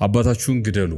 አባታችሁን ግደሉ።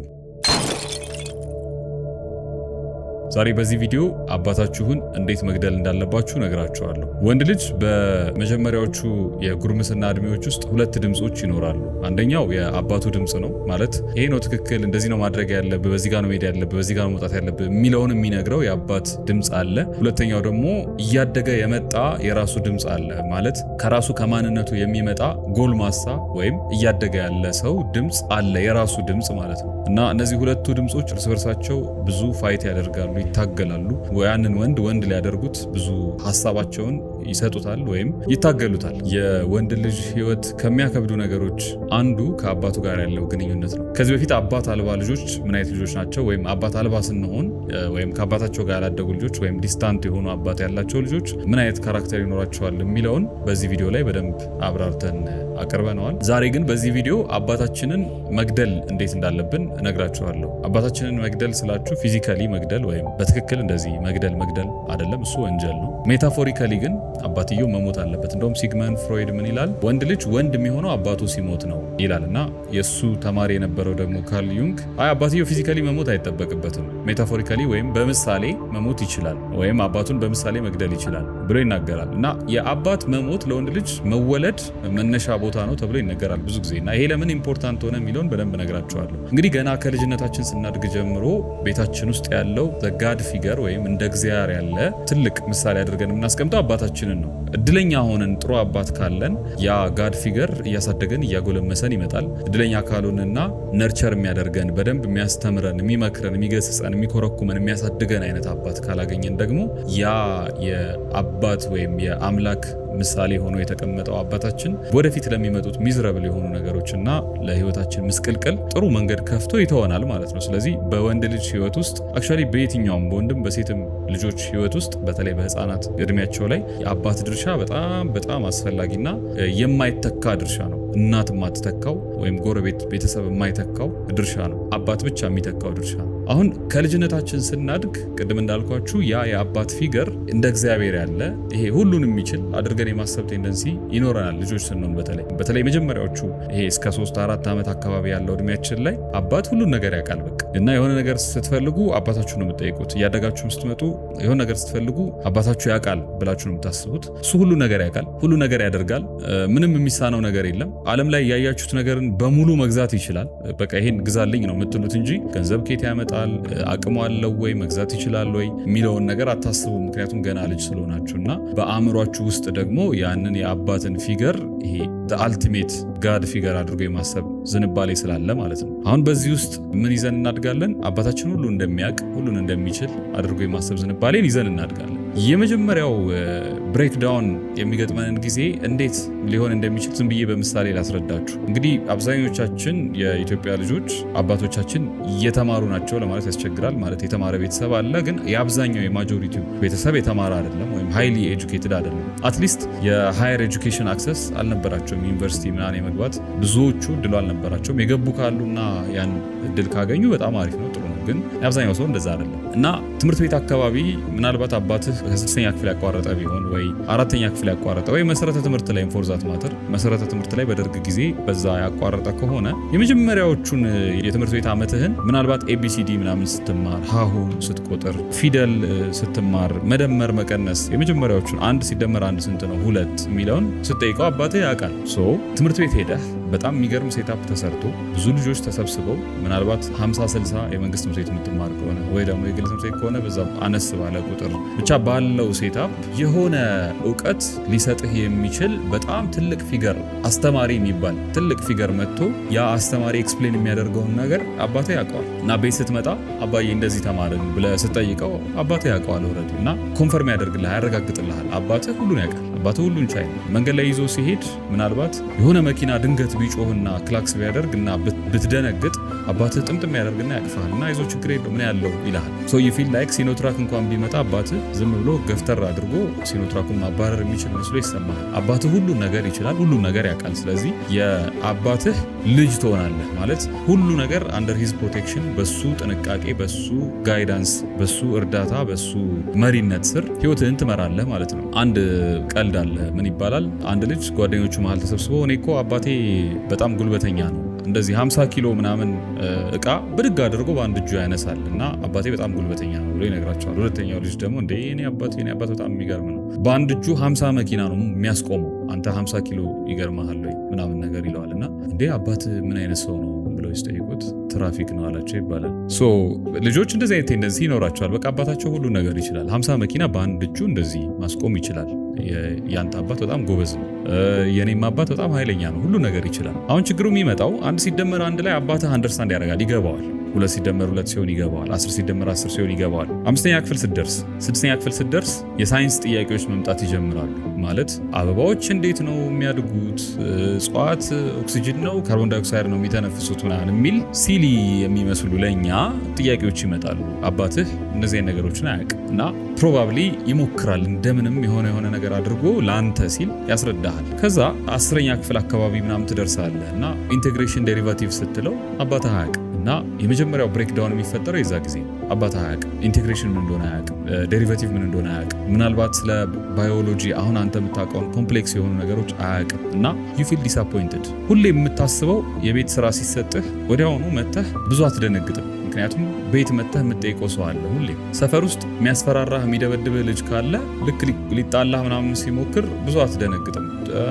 ዛሬ በዚህ ቪዲዮ አባታችሁን እንዴት መግደል እንዳለባችሁ ነግራችኋለሁ። ወንድ ልጅ በመጀመሪያዎቹ የጉርምስና እድሜዎች ውስጥ ሁለት ድምጾች ይኖራሉ። አንደኛው የአባቱ ድምጽ ነው፣ ማለት ይሄ ነው ትክክል፣ እንደዚህ ነው ማድረግ ያለብህ፣ በዚህ ጋር ነው መሄድ ያለብህ፣ በዚህ ጋር ነው መውጣት ያለብህ የሚለውን የሚነግረው የአባት ድምጽ አለ። ሁለተኛው ደግሞ እያደገ የመጣ የራሱ ድምጽ አለ፣ ማለት ከራሱ ከማንነቱ የሚመጣ ጎልማሳ ወይም እያደገ ያለ ሰው ድምጽ አለ፣ የራሱ ድምጽ ማለት ነው። እና እነዚህ ሁለቱ ድምጾች እርስ በርሳቸው ብዙ ፋይት ያደርጋሉ፣ ይታገላሉ። ያንን ወንድ ሊያደርጉት ብዙ ሀሳባቸውን ይሰጡታል ወይም ይታገሉታል። የወንድ ልጅ ህይወት ከሚያከብዱ ነገሮች አንዱ ከአባቱ ጋር ያለው ግንኙነት ነው። ከዚህ በፊት አባት አልባ ልጆች ምን አይነት ልጆች ናቸው፣ ወይም አባት አልባ ስንሆን ወይም ከአባታቸው ጋር ያላደጉ ልጆች ወይም ዲስታንት የሆኑ አባት ያላቸው ልጆች ምን አይነት ካራክተር ይኖራቸዋል የሚለውን በዚህ ቪዲዮ ላይ በደንብ አብራርተን አቅርበነዋል። ዛሬ ግን በዚህ ቪዲዮ አባታችንን መግደል እንዴት እንዳለብን እነግራችኋለሁ። አባታችንን መግደል ስላችሁ ፊዚካሊ መግደል ወይም በትክክል እንደዚህ መግደል አይደለም፣ እሱ ወንጀል ነው። ሜታፎሪካሊ ግን አባትየው መሞት አለበት። እንደውም ሲግመንድ ፍሮይድ ምን ይላል? ወንድ ልጅ ወንድ የሚሆነው አባቱ ሲሞት ነው ይላል። እና የእሱ ተማሪ የነበረው ደግሞ ካርል ዩንግ አባትየው ፊዚካሊ መሞት አይጠበቅበትም፣ ሜታፎሪካሊ ወይም በምሳሌ መሞት ይችላል፣ ወይም አባቱን በምሳሌ መግደል ይችላል ብሎ ይናገራል። እና የአባት መሞት ለወንድ ልጅ መወለድ መነሻ ቦታ ነው ተብሎ ይነገራል ብዙ ጊዜ። እና ይሄ ለምን ኢምፖርታንት ሆነ የሚለውን በደንብ ነግራቸዋለሁ። እንግዲህ ገና ከልጅነታችን ስናድግ ጀምሮ ቤታችን ውስጥ ያለው ጋድ ፊገር ወይም እንደ እግዚአብሔር ያለ ትልቅ ምሳሌ አድርገን የምናስቀምጠው አባታችንን ነው። እድለኛ ሆነን ጥሩ አባት ካለን ያ ጋድ ፊገር እያሳደገን እያጎለመሰን ይመጣል። እድለኛ ካልሆንና ነርቸር የሚያደርገን በደንብ የሚያስተምረን፣ የሚመክረን፣ የሚገስጸን፣ የሚኮረኩመን፣ የሚያሳድገን አይነት አባት ካላገኘን ደግሞ ያ የአባት ወይም የአምላክ ምሳሌ ሆኖ የተቀመጠው አባታችን ወደፊት ለሚመጡት ሚዝረብል የሆኑ ነገሮችና ለህይወታችን ምስቅልቅል ጥሩ መንገድ ከፍቶ ይተወናል ማለት ነው። ስለዚህ በወንድ ልጅ ህይወት ውስጥ አክቹዋሊ በየትኛውም በወንድም በሴትም ልጆች ህይወት ውስጥ በተለይ በህፃናት እድሜያቸው ላይ የአባት ድርሻ በጣም አስፈላጊና የማይተካ ድርሻ ነው። እናት የማትተካው ወይም ጎረቤት ቤተሰብ የማይተካው ድርሻ ነው። አባት ብቻ የሚተካው ድርሻ ነው። አሁን ከልጅነታችን ስናድግ ቅድም እንዳልኳችሁ ያ የአባት ፊገር እንደ እግዚአብሔር ያለ ይሄ ሁሉን የሚችል አድርገን የማሰብ ቴንደንሲ ይኖረናል። ልጆች ስንሆን በተለይ መጀመሪያዎቹ ይሄ እስከ 3-4 ዓመት አካባቢ ያለው እድሜያችን ላይ አባት ሁሉን ነገር ያውቃል። በቃ እና የሆነ ነገር ስትፈልጉ አባታችሁ ነው የምትጠይቁት። እያደጋችሁም ስትመጡ የሆነ ነገር ስትፈልጉ አባታችሁ ያውቃል ብላችሁ ነው የምታስቡት። እሱ ሁሉ ነገር ያውቃል፣ ሁሉ ነገር ያደርጋል። ምንም የሚሳነው ነገር የለም። ዓለም ላይ ያያችሁት ነገርን በሙሉ መግዛት ይችላል። በቃ ይሄን ግዛልኝ ነው የምትሉት እንጂ ገንዘብ ከየት ያመጣል፣ አቅሙ አለው ወይ፣ መግዛት ይችላል ወይ የሚለውን ነገር አታስቡ። ምክንያቱም ገና ልጅ ስለሆናችሁ እና በአእምሯችሁ ውስጥ ደግሞ ያንን የአባትን ፊገር ይሄ አልቲሜት ጋድ ፊገር አድርጎ የማሰብ ዝንባሌ ስላለ ማለት ነው። አሁን በዚህ ውስጥ ምን ይዘን እናድጋለን? አባታችን ሁሉ እንደሚያውቅ ሁሉን እንደሚችል አድርጎ የማሰብ ዝንባሌን ይዘን እናድጋለን። የመጀመሪያው ብሬክዳውን የሚገጥመንን ጊዜ እንዴት ሊሆን እንደሚችል ዝም ብዬ በምሳሌ ላስረዳችሁ። እንግዲህ አብዛኞቻችን የኢትዮጵያ ልጆች አባቶቻችን የተማሩ ናቸው ለማለት ያስቸግራል። ማለት የተማረ ቤተሰብ አለ፣ ግን የአብዛኛው የማጆሪቲ ቤተሰብ የተማረ አይደለም ወይም ሃይሊ ኤጁኬትድ አይደለም። አትሊስት የሃየር ኤጁኬሽን አክሰስ አልነበራቸውም። ዩኒቨርሲቲ ምናምን የመግባት ብዙዎቹ እድሉ አልነበራቸውም። የገቡ ካሉና ያን እድል ካገኙ በጣም አሪፍ ነው፣ ጥሩ ነው። ግን የአብዛኛው ሰው እንደዛ አይደለም። እና ትምህርት ቤት አካባቢ ምናልባት አባትህ ከ6ኛ ክፍል ያቋረጠ ቢሆን ወይ 4ኛ ክፍል ያቋረጠ ወይ መሰረተ ትምህርት ላይ ፎርዛት ማተር መሰረተ ትምህርት ላይ በደርግ ጊዜ በዛ ያቋረጠ ከሆነ የመጀመሪያዎቹን የትምህርት ቤት ዓመትህን ምናልባት ኤቢሲዲ ምናምን ስትማር፣ ሀሁ ስትቆጥር፣ ፊደል ስትማር፣ መደመር፣ መቀነስ የመጀመሪያዎቹን 1 ሲደመር 1 ስንት ነው 2 የሚለውን ስትጠይቀው አባትህ ያውቃል። ትምህርት ቤት ሄደህ በጣም የሚገርም ሴታፕ ተሰርቶ ብዙ ልጆች ተሰብስበው ምናልባት 50-60 የመንግስት ትምህርት ቤት የምትማር ከሆነ ወይ ደግሞ የግል ትምህርት ቤት ከሆነ በዛ አነስ ባለ ቁጥር ብቻ ባለው ሴታፕ የሆነ እውቀት ሊሰጥህ የሚችል በጣም ትልቅ ፊገር አስተማሪ የሚባል ትልቅ ፊገር መጥቶ ያ አስተማሪ ኤክስፕሌን የሚያደርገውን ነገር አባትህ ያውቀዋል። እና ቤት ስትመጣ አባዬ እንደዚህ ተማርን ብለህ ስትጠይቀው አባትህ ያውቀዋል ኦልሬዲ እና ኮንፈርም ያደርግልሃል፣ ያረጋግጥልሃል። አባትህ ሁሉን ያውቃል። አባትህ ሁሉን ቻይ ነው። መንገድ ላይ ይዞ ሲሄድ ምናልባት የሆነ መኪና ድንገት ቢጮህና ክላክስ ቢያደርግ እና ብትደነግጥ አባትህ ጥምጥም ያደርግና ያቅፋል እና ይዞ ችግር የለው ምን ያለው ይልሃል። ሶ ዩ ፊል ላይክ ሲኖትራክ እንኳን ቢመጣ አባትህ ዝም ብሎ ገፍተር አድርጎ ሲኖትራኩን ማባረር የሚችል መስሎ ይሰማል። አባትህ ሁሉን ነገር ይችላል፣ ሁሉን ነገር ያውቃል። ስለዚህ የአባትህ ልጅ ትሆናለህ ማለት ሁሉ ነገር አንደር ሂዝ ፕሮቴክሽን፣ በሱ ጥንቃቄ፣ በሱ ጋይዳንስ፣ በሱ እርዳታ፣ በሱ መሪነት ስር ህይወትህን ትመራለህ ማለት ነው። አንድ ቀልድ አለ። ምን ይባላል? አንድ ልጅ ጓደኞቹ መሃል ተሰብስበው እኔ እኮ አባቴ በጣም ጉልበተኛ ነው እንደዚህ 50 ኪሎ ምናምን እቃ ብድግ አድርጎ በአንድ እጁ ያነሳል እና አባቴ በጣም ጉልበተኛ ነው ብሎ ይነግራቸዋል። ሁለተኛው ልጅ ደግሞ እንደ እኔ አባት በጣም የሚገርም ነው፣ በአንድ እጁ 50 መኪና ነው የሚያስቆመው፣ አንተ 50 ኪሎ ይገርምሃል ወይ ምናምን ነገር ይለዋል። እና እንዴ አባት ምን አይነት ሰው ነው ብለው ሲጠይቁት ትራፊክ ነው አላቸው ይባላል። ልጆች እንደዚህ አይነት ቴንደንሲ ይኖራቸዋል። በቃ አባታቸው ሁሉ ነገር ይችላል። 50 መኪና በአንድ እጁ እንደዚህ ማስቆም ይችላል። ያንተ አባት በጣም ጎበዝ ነው፣ የኔም አባት በጣም ኃይለኛ ነው፣ ሁሉ ነገር ይችላል። አሁን ችግሩ የሚመጣው 1 ሲደመር 1 ላይ አባትህ አንደርስታንድ ያደርጋል፣ ይገባዋል። 2 ሲደመር 2 ሲሆን ይገባዋል። 10 ሲደመር 10 ሲሆን ይገባዋል። 5ኛ ክፍል ስትደርስ 6ኛ ክፍል ስትደርስ የሳይንስ ጥያቄዎች መምጣት ይጀምራሉ። ማለት አበባዎች እንዴት ነው የሚያድጉት፣ እጽዋት ኦክሲጅን ነው ካርቦን ዳይኦክሳይድ ነው የሚተነፍሱት ምናምን የሚል ሲሊ የሚመስሉ ለእኛ ጥያቄዎች ይመጣሉ። አባትህ እነዚህ ነገሮችን አያውቅም እና ፕሮባብሊ ይሞክራል እንደምንም የሆነ ነገር አድርጎ ለአንተ ሲል ያስረዳሃል። ከዛ 10ኛ ክፍል አካባቢ ምናምን ትደርሳለህ እና ኢንቴግሬሽን ዴሪቫቲቭ ስትለው አባትህ አያውቅም እና የመጀመሪያው ብሬክዳውን የሚፈጠረው የዛ ጊዜ ነው። አባትህ አያውቅም፣ ኢንቴግሬሽን ምን እንደሆነ አያውቅም፣ ዴሪቫቲቭ ምን እንደሆነ አያውቅም። ምናልባት ስለ ባዮሎጂ አሁን አንተ የምታውቀውን ኮምፕሌክስ የሆኑ ነገሮች አያውቅም እና ዩ ፊል ዲስአፖይንትድ። ሁሌ የምታስበው የቤት ስራ ሲሰጥህ ወዲያውኑ መተህ ብዙ አትደነግጥም። ምክንያቱም ቤት መተህ የምትጠይቀው ሰው አለ። ሁሌ ሰፈር ውስጥ የሚያስፈራራህ የሚደበድብህ ልጅ ካለ ልክ ሊጣላህ ምናምን ሲሞክር ብዙ አትደነግጥም።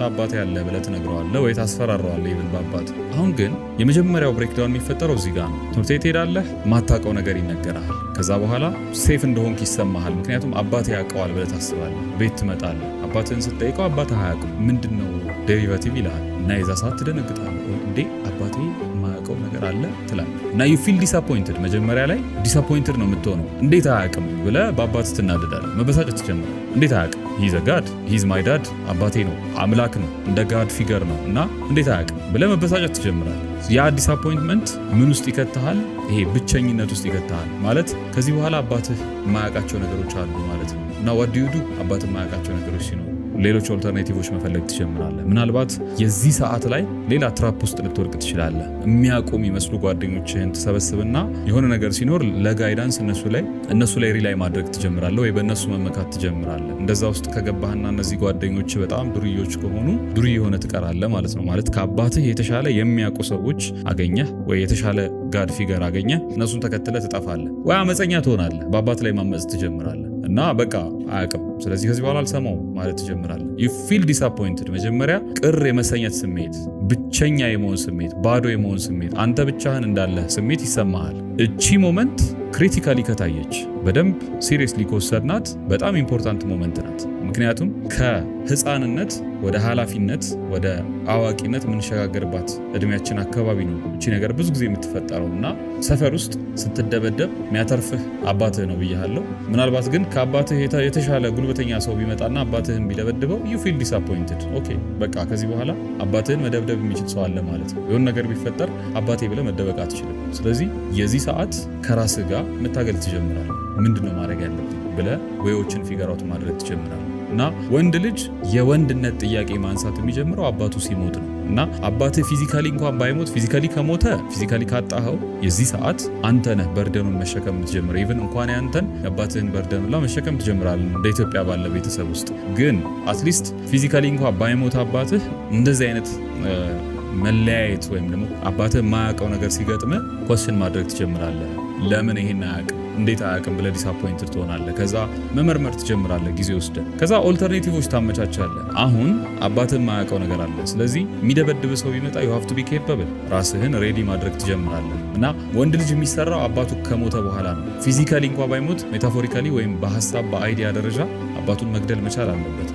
አባቴ ያለ ብለህ ትነግረዋለህ ወይ ታስፈራረዋለህ ይብል በአባት። አሁን ግን የመጀመሪያው ብሬክዳውን የሚፈጠረው እዚህ ጋር ነው። ትምህርት ቤት ትሄዳለህ፣ ማታውቀው ነገር ይነገርሃል። ከዛ በኋላ ሴፍ እንደሆንክ ይሰማሃል። ምክንያቱም አባቴ ያውቀዋል ብለህ ታስባለህ። ቤት ትመጣለህ፣ አባትህን ስትጠይቀው አባትህ አያውቅም፣ ምንድን ነው ዴሪቫቲቭ ይልሃል እና የዛ ሰዓት ትደነግጣለህ። እንዴ አባቴ የማያውቀው ነገር አለ ትላለህ እና ዩ ፊል ዲስአፖይንትድ። መጀመሪያ ላይ ዲስአፖይንትድ ነው የምትሆነው። እንዴት አያውቅም ብለህ በአባት ትናደዳለህ፣ መበሳጨት ትጀምራለህ። እንዴት አያውቅም? ሂዝ ጋድ ሂዝ ማይ ዳድ፣ አባቴ ነው፣ አምላክ ነው፣ እንደ ጋድ ፊገር ነው እና እንዴት አያውቅም ብለህ መበሳጨት ትጀምራለህ። ያ ዲስአፖይንትመንት ምን ውስጥ ይከትሃል? ይሄ ብቸኝነት ውስጥ ይከትሃል። ማለት ከዚህ በኋላ አባትህ የማያውቃቸው ነገሮች አሉ ማለት ነው እና ዋት ዱ ዩ ዱ? አባትህ የማያውቃቸው ነገሮች ሲኖሩ ሌሎች ኦልተርናቲቮች መፈለግ ትጀምራለህ። ምናልባት የዚህ ሰዓት ላይ ሌላ ትራፕ ውስጥ ልትወድቅ ትችላለህ። የሚያውቁ የሚመስሉ ጓደኞችህን ትሰበስብና የሆነ ነገር ሲኖር ለጋይዳንስ እነሱ ላይ ሪላይ ማድረግ ትጀምራለህ ወይ በእነሱ መመካት ትጀምራለህ። እንደዛ ውስጥ ከገባህና እነዚህ ጓደኞች በጣም ዱርዮች ከሆኑ ዱርዬ የሆነ ትቀራለህ ማለት ነው። ማለት ከአባትህ የተሻለ የሚያውቁ ሰዎች አገኘህ ወይ የተሻለ ጋድ ፊገር አገኘህ፣ እነሱን ተከትለህ ትጠፋለህ ወይ አመፀኛ ትሆናለህ። በአባት ላይ ማመፅ ትጀምራለህ እና በቃ አያውቅም፣ ስለዚህ ከዚህ በኋላ አልሰማው ማለት ትጀምራለህ። ዩ ፊል ዲስአፖይንትድ። መጀመሪያ ቅር የመሰኘት ስሜት፣ ብቸኛ የመሆን ስሜት፣ ባዶ የመሆን ስሜት፣ አንተ ብቻህን እንዳለህ ስሜት ይሰማሃል። እቺ ሞመንት ክሪቲካሊ ከታየች በደንብ ሲሪየስሊ ከወሰድናት በጣም ኢምፖርታንት ሞመንት ናት። ምክንያቱም ከህፃንነት ወደ ኃላፊነት ወደ አዋቂነት የምንሸጋገርባት እድሜያችን አካባቢ ነው እቺ ነገር ብዙ ጊዜ የምትፈጠረው እና ሰፈር ውስጥ ስትደበደብ የሚያተርፍህ አባትህ ነው ብያለሁ። ምናልባት ግን ከአባትህ የተሻለ ጉልበተኛ ሰው ቢመጣና አባትህን ቢደበድበው ዩ ፊል ዲስአፖይንትድ። ኦኬ በቃ ከዚህ በኋላ አባትህን መደብደብ የሚችል ሰው አለ ማለት ነው። የሆነ ነገር ቢፈጠር አባቴ ብለህ መደበቅ አትችልም። ስለዚህ የዚህ ሰዓት ከራስህ ጋር መታገል ትጀምራለህ። ምንድነው ማድረግ ያለብኝ ብለህ ወይዎችን ፊገር አውት ማድረግ ትጀምራለህ። እና ወንድ ልጅ የወንድነት ጥያቄ ማንሳት የሚጀምረው አባቱ ሲሞት ነው። እና አባትህ ፊዚካሊ እንኳን ባይሞት ፊዚካሊ ከሞተ ፊዚካሊ ካጣኸው የዚህ ሰዓት አንተ ነህ በርደኑን መሸከም የምትጀምረው። ኢቭን እንኳን ያንተን የአባትህን በርደኑላ መሸከም ትጀምራለህ እንደ ኢትዮጵያ ባለ ቤተሰብ ውስጥ። ግን አትሊስት ፊዚካሊ እንኳን ባይሞት አባትህ እንደዚህ አይነት መለያየት ወይም ደግሞ አባትህ የማያውቀው ነገር ሲገጥምህ ኮስችን ማድረግ ትጀምራለህ። ለምን ይሄን አያውቅም እንዴት አያውቅም ብለህ ዲስአፖይንትድ ትሆናለህ። ከዛ መመርመር ትጀምራለህ ጊዜ ወስደህ። ከዛ ኦልተርኔቲቮች ታመቻቻለህ። አሁን አባትህ የማያውቀው ነገር አለ። ስለዚህ የሚደበድብ ሰው ቢመጣ you have to be capable፣ ራስህን ሬዲ ማድረግ ትጀምራለህ። እና ወንድ ልጅ የሚሰራው አባቱ ከሞተ በኋላ ነው። ፊዚካሊ እንኳ ባይሞት ሜታፎሪካሊ ወይም በሀሳብ በአይዲያ ደረጃ አባቱን መግደል መቻል አለበት።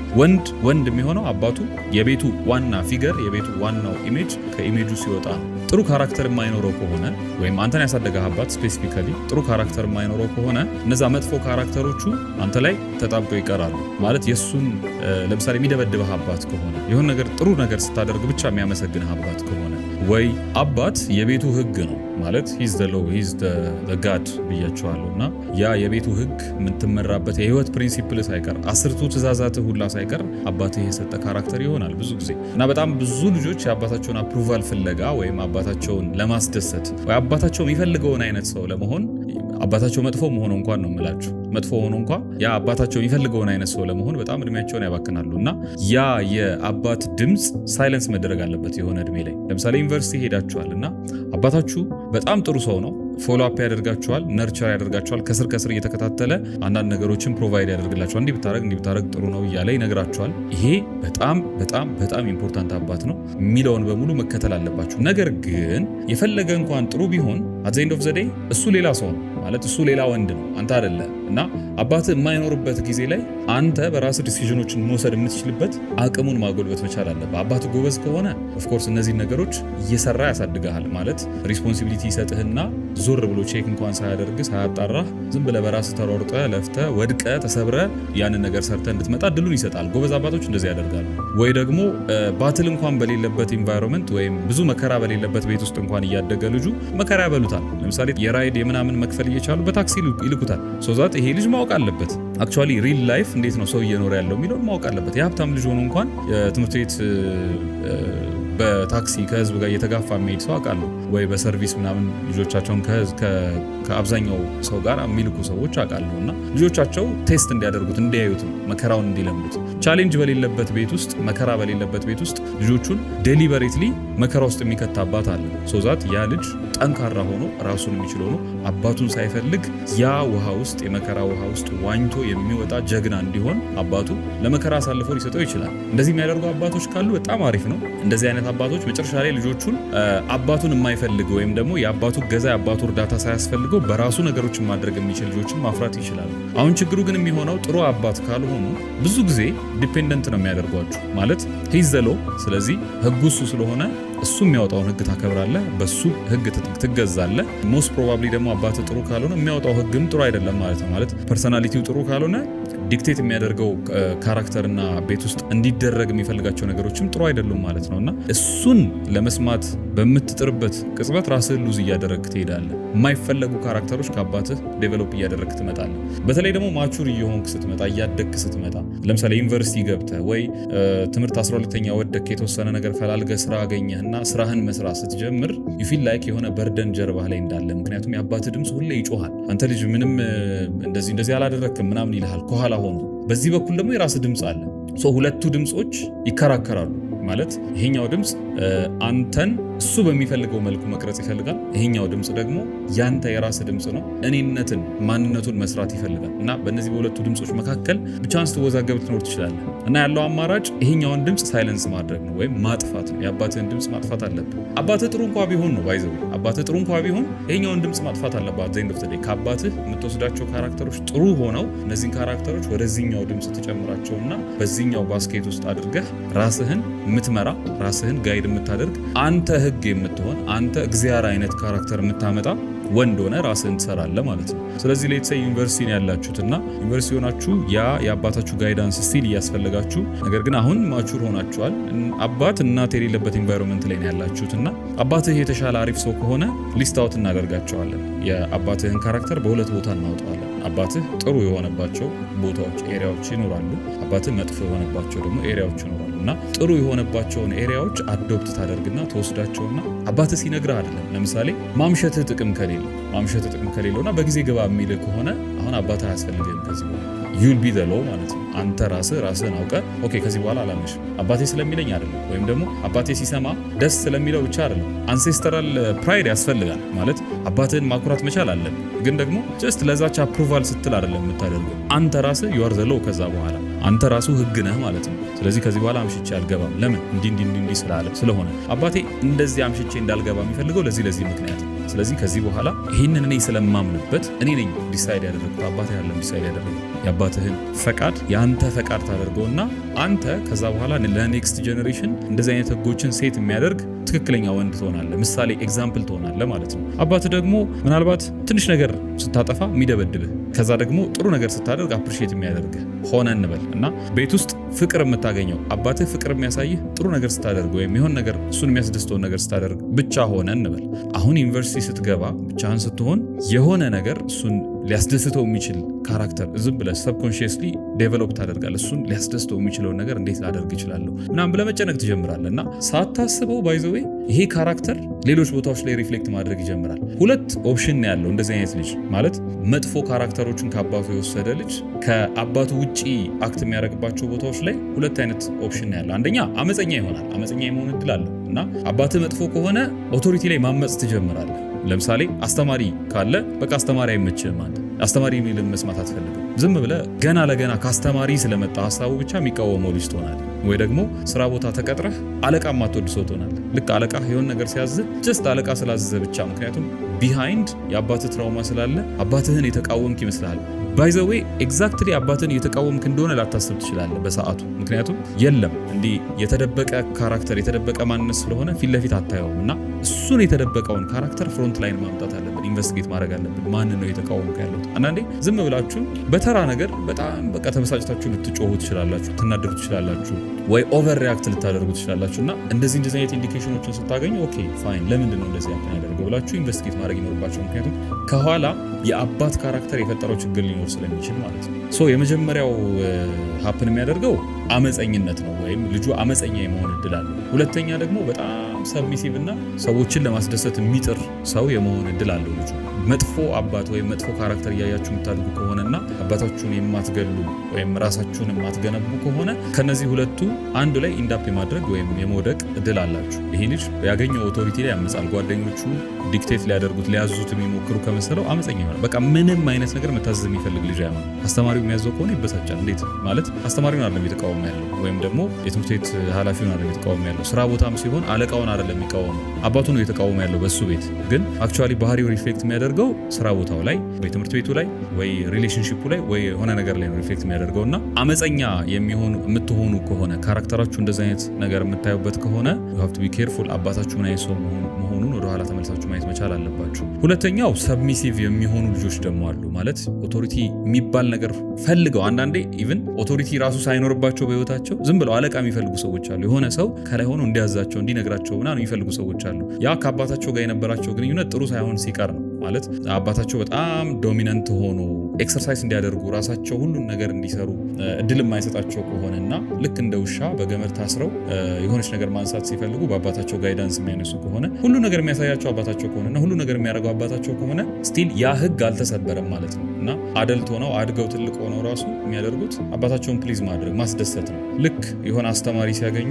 ወንድ የሚሆነው አባቱ የቤቱ ዋና ፊገር፣ የቤቱ ዋናው ኢሜጅ ከኢሜጁ ሲወጣ ነው። ጥሩ ካራክተር የማይኖረው ከሆነ ወይም አንተን ያሳደገህ አባት ስፔሲፊካሊ ጥሩ ካራክተር የማይኖረው ከሆነ እነዛ መጥፎ ካራክተሮቹ አንተ ላይ ተጣብቀው ይቀራሉ። ማለት የሱን ለምሳሌ የሚደበድብህ አባት ከሆነ የሆነ ነገር ጥሩ ነገር ስታደርግ ብቻ የሚያመሰግንህ አባት ከሆነ ወይ አባት የቤቱ ህግ ነው ማለት ሂዝ ዘ ሎው ሂዝ ዘ ጋድ ብያቸዋለሁ። እና ያ የቤቱ ህግ የምትመራበት የህይወት ፕሪንሲፕል ሳይቀር 10ቱ ትእዛዛት ሁላ ሳይቀር አባትህ የሰጠ ካራክተር ይሆናል ብዙ ጊዜ። እና በጣም ብዙ ልጆች የአባታቸውን አፕሩቫል ፍለጋ ወይም አባታቸውን ለማስደሰት ወይ አባታቸው የሚፈልገውን አይነት ሰው ለመሆን አባታቸው መጥፎ መሆኑ እንኳን ነው የምላችሁ መጥፎ ሆኖ እንኳን ያ አባታቸው የሚፈልገውን አይነት ሰው ለመሆን በጣም እድሜያቸውን ያባክናሉ እና ያ የአባት ድምፅ ሳይለንስ መደረግ አለበት የሆነ እድሜ ላይ። ለምሳሌ ዩኒቨርሲቲ ሄዳችኋል እና አባታችሁ በጣም ጥሩ ሰው ነው፣ ፎሎ አፕ ያደርጋችኋል፣ ነርቸር ያደርጋችኋል፣ ከስር እየተከታተለ አንዳንድ ነገሮችን ፕሮቫይድ ያደርግላችኋል። እንዲህ ብታረግ ጥሩ ነው እያለ ይነግራችኋል። ይሄ በጣም ኢምፖርታንት አባት ነው የሚለውን በሙሉ መከተል አለባችሁ። ነገር ግን የፈለገ እንኳን ጥሩ ቢሆን አት ዘ ኤንድ ኦፍ ዘ ዴይ እሱ ሌላ ሰው ነው ማለት እሱ ሌላ ወንድ ነው፣ አንተ አይደለም። እና አባትህ የማይኖርበት ጊዜ ላይ አንተ በራስህ ዲሲዥኖችን መውሰድ የምትችልበት አቅሙን ማጎልበት መቻል አለብህ። አባትህ ጎበዝ ከሆነ ኦፍኮርስ እነዚህ ነገሮች እየሰራ ያሳድግሃል ማለት ሪስፖንሲቢሊቲ ይሰጥህና ዞር ብሎ ቼክ እንኳን ሳያደርግ ሳያጣራህ ዝም ብለህ በራስህ ተሯሩጠህ ለፍተህ ወድቀህ ተሰብረህ ያንን ነገር ሰርተህ እንድትመጣ እድሉን ይሰጣል። ጎበዝ አባቶች እንደዚህ ያደርጋሉ። ወይ ደግሞ ባትል እንኳን በሌለበት ኢንቫይሮንመንት ወይም ብዙ መከራ በሌለበት ቤት ውስጥ እንኳን እያደገ ልጁ መከራ ያበሉታል። ለምሳሌ የራይድ የምናምን መክፈል እየቻሉ በታክሲ ይልኩታል። ሶዛት ይሄ ልጅ ማወቅ አለበት አክቹዋሊ ሪል ላይፍ እንዴት ነው ሰው እየኖረ ያለው የሚለውን ማወቅ አለበት። የሀብታም ልጅ ሆኖ እንኳን የትምህርት ቤት በታክሲ ከህዝብ ጋር እየተጋፋ የሚሄድ ሰው አውቃለሁ። ወይ በሰርቪስ ምናምን ልጆቻቸውን ከአብዛኛው ሰው ጋር የሚልኩ ሰዎች አውቃለሁ። እና ልጆቻቸው ቴስት እንዲያደርጉት እንዲያዩት መከራውን እንዲለምዱት። ቻሌንጅ በሌለበት ቤት ውስጥ መከራ በሌለበት ቤት ውስጥ ልጆቹን ዴሊበሬትሊ መከራ ውስጥ የሚከታ አባት አለ። ሶዛት ያ ልጅ ጠንካራ ሆኖ ራሱን የሚችል ሆኖ አባቱን ሳይፈልግ ያ ውሃ ውስጥ የመከራ ውሃ ውስጥ ዋኝቶ የሚወጣ ጀግና እንዲሆን አባቱ ለመከራ አሳልፎ ሊሰጠው ይችላል። እንደዚህ የሚያደርጉ አባቶች ካሉ በጣም አሪፍ ነው። እንደዚህ አይነት አባቶች መጨረሻ ላይ ልጆቹን አባቱን የማይፈልግ ወይም ደግሞ የአባቱ ገዛ የአባቱ እርዳታ ሳያስፈልገው በራሱ ነገሮችን ማድረግ የሚችል ልጆችን ማፍራት ይችላሉ። አሁን ችግሩ ግን የሚሆነው ጥሩ አባት ካልሆኑ ብዙ ጊዜ ዲፔንደንት ነው የሚያደርጓችሁ ማለት ሂዘሎ። ስለዚህ ህጉ እሱ ስለሆነ እሱ የሚያወጣውን ህግ ታከብራለህ፣ በሱ ህግ ትገዛለህ። ሞስት ፕሮባብሊ ደግሞ አባትህ ጥሩ ካልሆነ የሚያወጣው ህግም ጥሩ አይደለም ማለት ነው። ማለት ፐርሰናሊቲው ጥሩ ካልሆነ ዲክቴት የሚያደርገው ካራክተርና ቤት ውስጥ እንዲደረግ የሚፈልጋቸው ነገሮችም ጥሩ አይደሉም ማለት ነው። እና እሱን ለመስማት በምትጥርበት ቅጽበት ራስህን ሉዝ እያደረግ ትሄዳለህ። የማይፈለጉ ካራክተሮች ከአባትህ ዴቨሎፕ እያደረግ ትመጣለህ። በተለይ ደግሞ ማቹር እየሆንክ ስትመጣ እያደግክ ስትመጣ ለምሳሌ ዩኒቨርሲቲ ገብተህ ወይ ትምህርት 12ኛ ወደክ የተወሰነ ነገር ፈላልገህ ስራ አገኘህና ስራህን መስራት ስትጀምር ዩ ፊል ላይክ የሆነ በርደን ጀርባህ ላይ እንዳለ። ምክንያቱም የአባትህ ድምፅ ሁሌ ይጮሃል። አንተ ልጅ ምንም እንደዚህ አላደረክም ምናምን ይልሃል ከኋላ ሆኖ። በዚህ በኩል ደግሞ የራስህ ድምፅ አለ። ሁለቱ ድምፆች ይከራከራሉ ማለት ይሄኛው ድምፅ አንተን እሱ በሚፈልገው መልኩ መቅረጽ ይፈልጋል። ይሄኛው ድምፅ ደግሞ ያንተ የራስህ ድምፅ ነው። እኔነትን ማንነቱን መስራት ይፈልጋል። እና በእነዚህ በሁለቱ ድምፆች መካከል ብቻህን ስትወዛገብ ልትኖር ትችላለህ። እና ያለው አማራጭ ይሄኛውን ድምፅ ሳይለንስ ማድረግ ነው ወይም ማጥፋት ነው። የአባትህን ድምፅ ማጥፋት አለብህ። አባትህ ጥሩ እንኳ ቢሆን ነው ባይዘው አባትህ ጥሩ እንኳ ቢሆን ይሄኛውን ድምፅ ማጥፋት አለባት። ዘንድ ኦፍ ዘ ዴይ ከአባትህ የምትወስዳቸው ካራክተሮች ጥሩ ሆነው እነዚህን ካራክተሮች ወደዚህኛው ድምፅ ትጨምራቸውና በዚህኛው ባስኬት ውስጥ አድርገህ ራስህን የምትመራ ራስህን ጋይድ የምታደርግ አንተ ህግ የምትሆን አንተ እግዚአብሔር አይነት ካራክተር የምታመጣ ወንድ ሆነ ራስህን ትሰራለህ ማለት ነው። ስለዚህ ሌትሰይ ዩኒቨርሲቲ ነው ያላችሁትና ዩኒቨርሲቲ ሆናችሁ የአባታችሁ ጋይዳንስ ስቲል እያስፈልጋችሁ፣ ነገር ግን አሁን ማቹር ሆናችኋል። አባት እናት የሌለበት ኢንቫይሮንመንት ላይ ነው ያላችሁትና አባትህ የተሻለ አሪፍ ሰው ከሆነ ሊስት አውት እናደርጋቸዋለን። የአባትህን ካራክተር በሁለት ቦታ እናወጣዋለን። አባትህ ጥሩ የሆነባቸው ቦታዎች ኤሪያዎች ይኖራሉ። አባትህ መጥፎ የሆነባቸው ደግሞ ኤሪያዎች ይኖራሉ። እና ጥሩ የሆነባቸውን ኤሪያዎች አዶፕት ታደርግና ተወስዳቸውና አባትህ ሲነግርህ አይደለም። ለምሳሌ ማምሸትህ ጥቅም ከሌለውና በጊዜ ግባ የሚል ከሆነ አሁን አባትህ አያስፈልግህም። ከዚህ በኋላ ዩል ቢ ዘ ሎው ማለት ነው። አንተ ራስህን አውቀህ ኦኬ ከዚህ በኋላ አላመሽም አባቴ ስለሚለኝ አይደለም፣ ወይም ደግሞ አባቴ ሲሰማ ደስ ስለሚለው ብቻ አይደለም። አንሴስተራል ፕራይድ ያስፈልጋል ማለት አባትህን ማኩራት መቻል አለብህ። ግን ደግሞ ጀስት ለዛች አፕሩቫል ስትል አይደለም የምታደርገው። አንተ ራስህ ዩ አር ዘ ሎው ከዛ በኋላ አንተ ራሱ ህግ ነህ ማለት ነው። ስለዚህ ከዚህ በኋላ አምሽቼ አልገባም። ለምን እንዲህ ስለሆነ አባቴ እንደዚህ አምሽቼ እንዳልገባ የሚፈልገው ለዚህ ምክንያት። ስለዚህ ከዚህ በኋላ ይህንን እኔ ስለማምንበት እኔ ነኝ ዲሳይድ ያደረግኩት፣ አባቴ አይደለም ዲሳይድ ያደረገው። የአባትህን ፈቃድ የአንተ ፈቃድ ታደርገውና አንተ ከዛ በኋላ ለኔክስት ጀኔሬሽን እንደዚህ አይነት ህጎችን ሴት የሚያደርግ ትክክለኛ ወንድ ትሆናለህ፣ ምሳሌ ኤግዛምፕል ትሆናለህ ማለት ነው። አባትህ ደግሞ ምናልባት ትንሽ ነገር ስታጠፋ የሚደበድብህ፣ ከዛ ደግሞ ጥሩ ነገር ስታደርግ አፕሪሺየት የሚያደርግህ ሆነ እንበል እና ቤት ውስጥ ፍቅር የምታገኘው አባትህ ፍቅር የሚያሳይህ ጥሩ ነገር ስታደርግ ወይም የሆነ ነገር እሱን የሚያስደስተውን ነገር ስታደርግ ብቻ ሆነ እንበል። አሁን ዩኒቨርሲቲ ስትገባ ብቻህን ስትሆን የሆነ ነገር እሱን ሊያስደስተው የሚችል ካራክተር ዝም ብለህ ሰብኮንሺየስሊ ዴቨሎፕ ታደርጋለህ። እሱን ሊያስደስተው የሚችለውን ነገር እንዴት ላደርግ እችላለሁ ምናምን ብለህ መጨነቅ ትጀምራለህ እና ሳታስበው ባይ ዘ ዌይ ይሄ ካራክተር ሌሎች ቦታዎች ላይ ሪፍሌክት ማድረግ ይጀምራል። ሁለት ኦፕሽን ያለው እንደዚህ አይነት ልጅ ማለት መጥፎ ካራክተሮችን ከአባቱ የወሰደ ልጅ ከአባቱ ውጪ አክት የሚያደርግባቸው ቦታዎች ላይ ሁለት አይነት ኦፕሽን ያለው። አንደኛ አመፀኛ ይሆናል። አመፀኛ የመሆን እድል አለው እና አባትህ መጥፎ ከሆነ ኦቶሪቲ ላይ ማመፅ ትጀምራለህ። ለምሳሌ አስተማሪ ካለ በቃ አስተማሪ አይመችህም። አንተ አስተማሪ የሚልን መስማት አትፈልግም። ዝም ብለህ ገና ለገና ከአስተማሪ ስለመጣ ሀሳቡ ብቻ የሚቃወመው ልጅ ትሆናለህ። ወይ ደግሞ ስራ ቦታ ተቀጥረህ አለቃ ማትወድ ሰው ትሆናለህ። ልክ አለቃ የሆነ ነገር ሲያዝህ ጀስት አለቃ ስላዘዘ ብቻ፣ ምክንያቱም ቢሃይንድ የአባትህ ትራውማ ስላለ አባትህን የተቃወምክ ይመስልሃል። ባይ ዘ ዌይ ኤግዛክትሊ አባትን እየተቃወምክ እንደሆነ ላታስብ ትችላለህ በሰዓቱ። ምክንያቱም የለም እንዲህ የተደበቀ ካራክተር የተደበቀ ማንነት ስለሆነ ፊት ለፊት አታየውም እና እሱን የተደበቀውን ካራክተር ፍሮንት ላይን ማምጣት አለብን፣ ኢንቨስቲጌት ማድረግ አለብን። ማን ነው የተቃወምክ ያለው? አንዳንዴ ዝም ብላችሁ በተራ ነገር በጣም በቃ ተበሳጭታችሁ ልትጮሁ ትችላላችሁ፣ ትናደዱ ትችላላችሁ፣ ወይ ኦቨር ሪያክት ልታደርጉ ትችላላችሁ እና እንደዚህ አይነት ኢንዲኬሽኖችን ስታገኙ ኦኬ ፋይን፣ ለምንድን ነው እንደዚህ ያደርገው ብላችሁ ኢንቨስቲጌት ማድረግ ይኖርባቸው። ምክንያቱም ከኋላ የአባት ካራክተር የፈጠረው ችግር ሊኖር ስለሚችል ማለት ነው። ሶ የመጀመሪያው ሀፕን የሚያደርገው አመፀኝነት ነው፣ ወይም ልጁ አመፀኛ የመሆን እድል አለው። ሁለተኛ ደግሞ በጣም ሰብሚሲቭ እና ሰዎችን ለማስደሰት የሚጥር ሰው የመሆን እድል አለው ልጁ። መጥፎ አባት ወይም መጥፎ ካራክተር እያያችሁ የምታድጉ ከሆነና አባታችሁን የማትገሉ ወይም ራሳችሁን የማትገነቡ ከሆነ ከነዚህ ሁለቱ አንዱ ላይ ኢንዳፕ የማድረግ ወይም የመውደቅ እድል አላችሁ። ይሄ ልጅ ያገኘው ኦቶሪቲ ላይ ያመጻል። ጓደኞቹ ዲክቴት ሊያደርጉት ሊያዙት የሚሞክሩ ከመሰለው አመፀኛ ይሆናል። በቃ ምንም አይነት ነገር መታዘዝ የሚፈልግ ልጅ አይሆን። አስተማሪው የሚያዘው ከሆነ ይበሳጫል። እንዴት ማለት አስተማሪውን አይደለም የተቃወመ ያለው ወይም ደግሞ የትምህርት ቤት ኃላፊውን አይደለም የተቃወመ ያለው። ስራ ቦታም ሲሆን አለቃውን አይደለም የሚቃወመው፣ አባቱ ነው የተቃወመ ያለው በሱ ቤት። ግን አክቹአሊ ባህሪው ሪፍሌክት የሚያደርገው ስራ ቦታው ላይ ወይ ትምህርት ቤቱ ላይ ወይ ሪሌሽንሺፑ ላይ ወይ የሆነ ነገር ላይ ነው ሪፍሌክት የሚያደርገውና አመፀኛ የምትሆኑ ከሆነ ካራክተራችሁ እንደዚህ አይነት ነገር የምታዩበት ከሆነ you have to be careful። አባታችሁ ምን አይነት ሰው መሆኑን ወደ ኋላ ተመልሳችሁ ማየት መቻል አለባችሁ። ሁለተኛው ሰብሚሲቭ የሚሆኑ ልጆች ደግሞ አሉ። ማለት ኦቶሪቲ የሚባል ነገር ፈልገው አንዳንዴ ኢቭን ኦቶሪቲ ራሱ ሳይኖርባቸው በህይወታቸው ዝም ብለው አለቃ የሚፈልጉ ሰዎች አሉ። የሆነ ሰው ከላይ ሆኖ እንዲያዛቸው እንዲነግራቸው ምናምን የሚፈልጉ ሰዎች አሉ። ያ ከአባታቸው ጋር የነበራቸው ግንኙነት ጥሩ ሳይሆን ሲቀር ነው። ማለት አባታቸው በጣም ዶሚናንት ሆኖ ኤክሰርሳይዝ እንዲያደርጉ ራሳቸው ሁሉን ነገር እንዲሰሩ እድል የማይሰጣቸው ከሆነና ልክ እንደ ውሻ በገመድ ታስረው የሆነች ነገር ማንሳት ሲፈልጉ በአባታቸው ጋይዳንስ የሚያነሱ ከሆነ ሁሉ ነገር የሚያሳያቸው አባታቸው ከሆነና ሁሉ ነገር የሚያደርገው አባታቸው ከሆነ ስቲል ያ ህግ አልተሰበረም ማለት ነው እና አደልት ሆነው አድገው ትልቅ ሆነው ራሱ የሚያደርጉት አባታቸውን ፕሊዝ ማድረግ ማስደሰት ነው። ልክ የሆነ አስተማሪ ሲያገኙ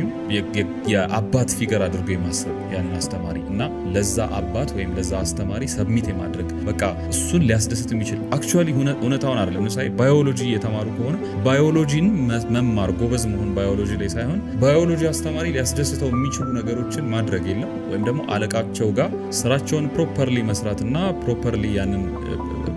የአባት ፊገር አድርገው የማሰብ ያንን አስተማሪ እና ለዛ አባት ወይም ለዛ አስተማሪ ሰብሚት የማድረግ በቃ እሱን ሊያስደስት የሚችል አክቹዋሊ እውነታውን አይደለም። ለምሳሌ ባዮሎጂ የተማሩ ከሆነ ባዮሎጂን መማር ጎበዝ መሆን ባዮሎጂ ላይ ሳይሆን ባዮሎጂ አስተማሪ ሊያስደስተው የሚችሉ ነገሮችን ማድረግ የለም ወይም ደግሞ አለቃቸው ጋር ስራቸውን ፕሮፐርሊ መስራትና ፕሮፐርሊ ያንን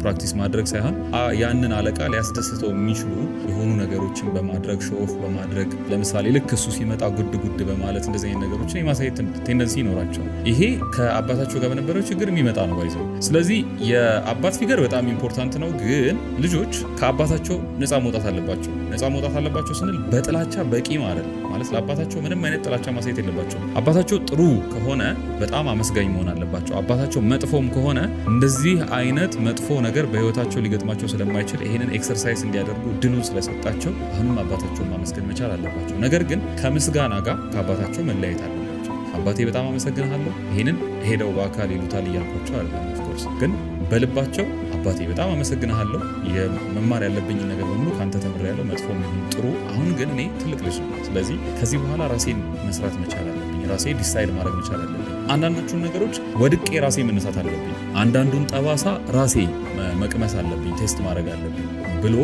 ፕራክቲስ ማድረግ ሳይሆን ያንን አለቃ ሊያስደስተው የሚችሉ የሆኑ ነገሮችን በማድረግ ሾፍ በማድረግ ለምሳሌ ልክ እሱ ሲመጣ ጉድ ጉድ በማለት እንደዚህ አይነት ነገሮችን የማሳየት ቴንደንሲ ይኖራቸዋል። ይሄ ከአባታቸው ጋር በነበረው ችግር የሚመጣ ነው ባይዘው። ስለዚህ የአባት ፊገር በጣም ኢምፖርታንት ነው። ግን ልጆች ከአባታቸው ነፃ መውጣት አለባቸው። ነፃ መውጣት አለባቸው ስንል በጥላቻ በቂ ማለት ነው። ማለት ለአባታቸው ምንም አይነት ጥላቻ ማሳየት የለባቸው። አባታቸው ጥሩ ከሆነ በጣም አመስጋኝ መሆን አለባቸው። አባታቸው መጥፎም ከሆነ እንደዚህ አይነት መጥፎ ነገር በህይወታቸው ሊገጥማቸው ስለማይችል ይሄንን ኤክሰርሳይዝ እንዲያደርጉ ድሉን ስለሰጣቸው አሁንም አባታቸውን ማመስገን መቻል አለባቸው። ነገር ግን ከምስጋና ጋር ከአባታቸው መለያየት አለባቸው። አባቴ በጣም አመሰግናለሁ ይሄንን ሄደው በአካል ይሉታል እያልኳቸው አይደለም። ኦፍኮርስ ግን በልባቸው አባቴ በጣም አመሰግናለሁ፣ የመማር ያለብኝን ነገር በሙሉ ካንተ ተምሬያለሁ፣ መጥፎም ይሁን ጥሩ፣ አሁን ግን እኔ ትልቅ ልጅ ነኝ። ስለዚህ ከዚህ በኋላ ራሴን መስራት መቻል አለብኝ፣ ራሴ ዲሳይድ ማድረግ መቻል አለብኝ። አንዳንዶቹን ነገሮች ወድቄ ራሴ መነሳት አለብኝ፣ አንዳንዱን ጠባሳ ራሴ መቅመስ አለብኝ፣ ቴስት ማድረግ አለብኝ ብሎ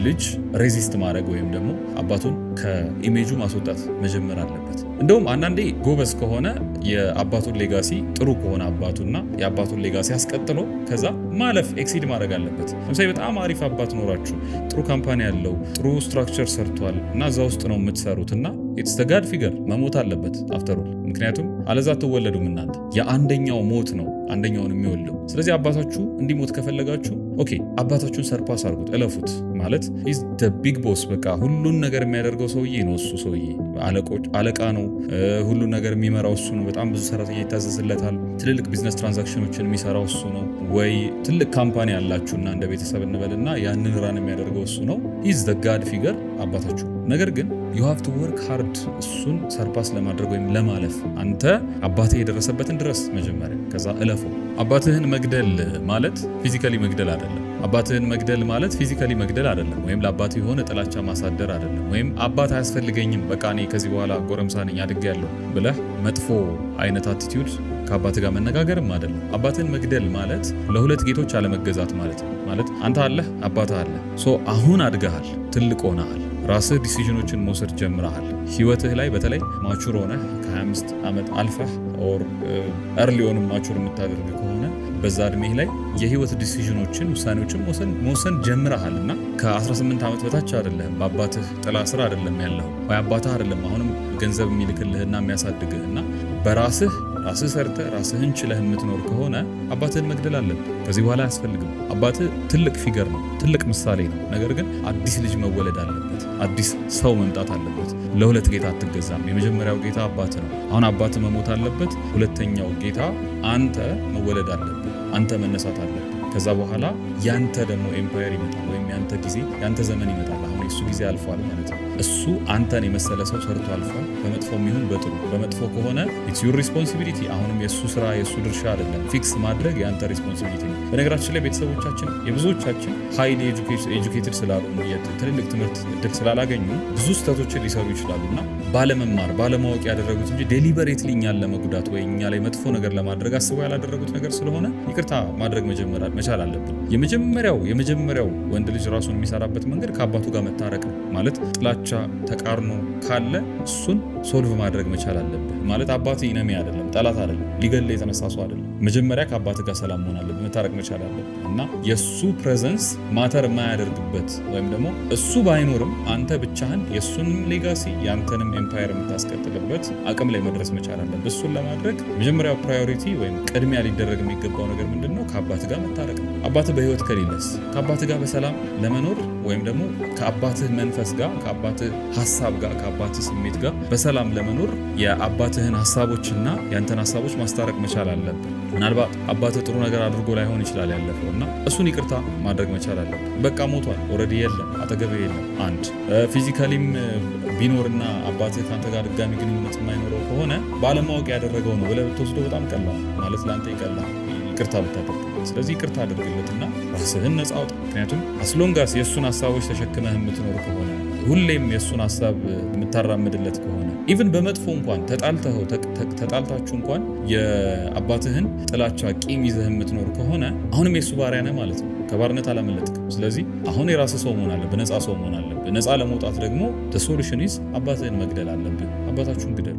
ልጅ ሬዚስት ማድረግ ወይም ደግሞ አባቱን ከኢሜጁ ማስወጣት መጀመር አለበት። እንደውም አንዳንዴ ጎበዝ ከሆነ የአባቱን ሌጋሲ ጥሩ ከሆነ አባቱና የአባቱን ሌጋሲ አስቀጥሎ ከዛ ማለፍ ኤክሲድ ማድረግ አለበት። ለምሳሌ በጣም አሪፍ አባት ኖራችሁ ጥሩ ካምፓኒ ያለው ጥሩ ስትራክቸር ሰርቷል እና እዛ ውስጥ ነው የምትሰሩት እና ኢትስ ዘ ጋድ ፊገር መሞት አለበት አፍተር ኦል። ምክንያቱም አለዛ አትወለዱም እናንተ። የአንደኛው ሞት ነው አንደኛውን የሚወልደው። ስለዚህ አባታችሁ እንዲሞት ከፈለጋችሁ ኦኬ አባታችሁን ሰርፓስ አድርጉት፣ እለፉት። ማለት ኢዝ ዘ ቢግ ቦስ፣ በቃ ሁሉን ነገር የሚያደርገው ሰውዬ ነው እሱ ሰውዬ አለቃ ነው። ሁሉን ነገር የሚመራው እሱ ነው። በጣም ብዙ ሰራተኛ ይታዘዝለታል። ትልልቅ ቢዝነስ ትራንዛክሽኖችን የሚሰራው እሱ ነው። ወይ ትልቅ ካምፓኒ ያላችሁና እንደ ቤተሰብ እንበልና ያንን ራን የሚያደርገው እሱ ነው። ኢዝ ዘ ጋድ ፊገር አባታችሁ። ነገር ግን you have to work hard እሱን ሰርፓስ ለማድረግ ወይም ለማለፍ። አንተ አባትህ የደረሰበትን ድረስ መጀመሪያ፣ ከዛ እለፈው። አባትህን መግደል ማለት ፊዚካሊ መግደል አይደለም። አባትህን መግደል ማለት ፊዚካሊ መግደል አይደለም። ወይም ለአባትህ የሆነ ጥላቻ ማሳደር አይደለም። ወይም አባት አያስፈልገኝም በቃ እኔ ከዚህ በኋላ ጎረምሳ ነኝ አድጌያለሁ ብለህ መጥፎ አይነት አቲቲዩድ ከአባትህ ጋር መነጋገርም አይደለም። አባትህን መግደል ማለት ለሁለት ጌቶች አለመገዛት ማለት ነው። ማለት አንተ አለህ፣ አባትህ አለ። ሶ አሁን አድገሃል፣ ትልቅ ሆነሃል፣ ራስህ ዲሲዥኖችን መውሰድ ጀምረሃል። ህይወትህ ላይ በተለይ ማቹር ሆነህ ከ25 ዓመት አልፈህ ኦር እርሊ ሆንም ማቹር የምታደርግ ከሆነ በዛ እድሜህ ላይ የህይወት ዲሲዥኖችን ውሳኔዎችን መውሰን ጀምረሃል እና ከ18 ዓመት በታች አይደለም፣ በአባትህ ጥላ ስር አይደለም ያለው፣ ወይ አባትህ አይደለም አሁንም ገንዘብ የሚልክልህና የሚያሳድግህና በራስህ ሰርተህ ራስህን ችለህ የምትኖር ከሆነ አባትህን መግደል አለብህ። ከዚህ በኋላ አያስፈልግም። አባትህ ትልቅ ፊገር ነው፣ ትልቅ ምሳሌ ነው። ነገር ግን አዲስ ልጅ መወለድ አለበት፣ አዲስ ሰው መምጣት አለበት። ለሁለት ጌታ አትገዛም። የመጀመሪያው ጌታ አባትህ ነው። አሁን አባትህ መሞት አለበት። ሁለተኛው ጌታ አንተ መወለድ አለበት፣ አንተ መነሳት አለበት። ከዛ በኋላ ያንተ ደግሞ ኤምፓየር ይመጣል፣ ወይም ያንተ ጊዜ ያንተ ዘመን ይመጣል። አሁን የሱ ጊዜ አልፏል ማለት ነው። እሱ አንተን የመሰለ ሰው ሰርቶ አልፏል። በመጥፎም ይሁን በጥሩ። በመጥፎ ከሆነ ኢትስ ዩር ሪስፖንሲቢሊቲ። አሁንም የሱ ስራ የሱ ድርሻ አይደለም። ፊክስ ማድረግ ያንተ ሪስፖንሲቢሊቲ ነው። በነገራችን ላይ ቤተሰቦቻችን የብዙዎቻችን ሃይሊ ኤጁኬትድ ስላልሆኑ ትልልቅ ትምህርት እድል ስላላገኙ ብዙ ስህተቶችን ሊሰሩ ይችላሉ እና ባለመማር ባለማወቅ ያደረጉት እንጂ ዴሊበሬትሊ እኛን ለመጉዳት ወይ እኛ ላይ መጥፎ ነገር ለማድረግ አስበው ያላደረጉት ነገር ስለሆነ ይቅርታ ማድረግ መቻል አለብን። የመጀመሪያው ወንድ ልጅ ራሱን የሚሰራበት መንገድ ከአባቱ ጋር መታረቅ ነው። ማለት ጥላቻ ተቃርኖ ካለ እሱን ሶልቭ ማድረግ መቻል አለብህ። ማለት አባት ኢነሚ አይደለም፣ ጠላት አይደለም፣ ሊገል የተነሳ ሰው አይደለም። መጀመሪያ ከአባት ጋር ሰላም መሆን አለብህ፣ መታረቅ መቻል አለብህ እና የሱ ፕሬዘንስ ማተር የማያደርግበት ወይም ደግሞ እሱ ባይኖርም አንተ ብቻህን የሱንም ሌጋሲ ያንተንም ኤምፓየር የምታስቀጥልበት አቅም ላይ መድረስ መቻል አለብህ። እሱን ለማድረግ መጀመሪያው ፕራዮሪቲ ወይም ቅድሚያ ሊደረግ የሚገባው ነገር ምንድን ነው? ከአባት ጋር መታረቅ ነው። አባትህ በህይወት ከሌለስ ከአባት ጋር በሰላም ለመኖር ወይም ደግሞ ከአባትህ መንፈስ ጋር ከአባትህ ሀሳብ ጋር ከአባትህ ስሜት ጋር በሰላም ለመኖር የአባትህን ሀሳቦችና ያንተን ሀሳቦች ማስታረቅ መቻል አለብህ። ምናልባት አባትህ ጥሩ ነገር አድርጎ ላይሆን ይችላል ያለፈው እና እሱን ይቅርታ ማድረግ መቻል አለብህ። በቃ ሞቷል፣ ኦልሬዲ የለም፣ አጠገብህ የለም። አንድ ፊዚካሊም ቢኖርና አባትህ ከአንተ ጋር ድጋሚ ግንኙነት የማይኖረው ከሆነ ባለማወቅ ያደረገው ነው ብለህ ብትወስደው በጣም ቀላል ማለት ለአንተ ይቀላል ይቅርታ ብታደርግ። ስለዚህ ይቅርታ አድርግለትና ራስህን ነፃ አውጣ። ምክንያቱም አስሎንጋስ የእሱን ሀሳቦች ተሸክመህ የምትኖር ከሆነ ሁሌም የእሱን ሀሳብ የምታራምድለት ከሆነ ኢቭን በመጥፎ እንኳን ተጣልታችሁ እንኳን የአባትህን ጥላቻ ቂም ይዘህ የምትኖር ከሆነ አሁንም የእሱ ባሪያ ነህ ማለት ነው። ከባርነት አላመለጥክም። ስለዚህ አሁን የራስህ ሰው መሆን አለብህ፣ ነፃ ሰው መሆን አለብህ። ነፃ ለመውጣት ደግሞ ሶሉሽን ኢዝ አባትህን መግደል አለብህ። አባታችሁን ግደሉ።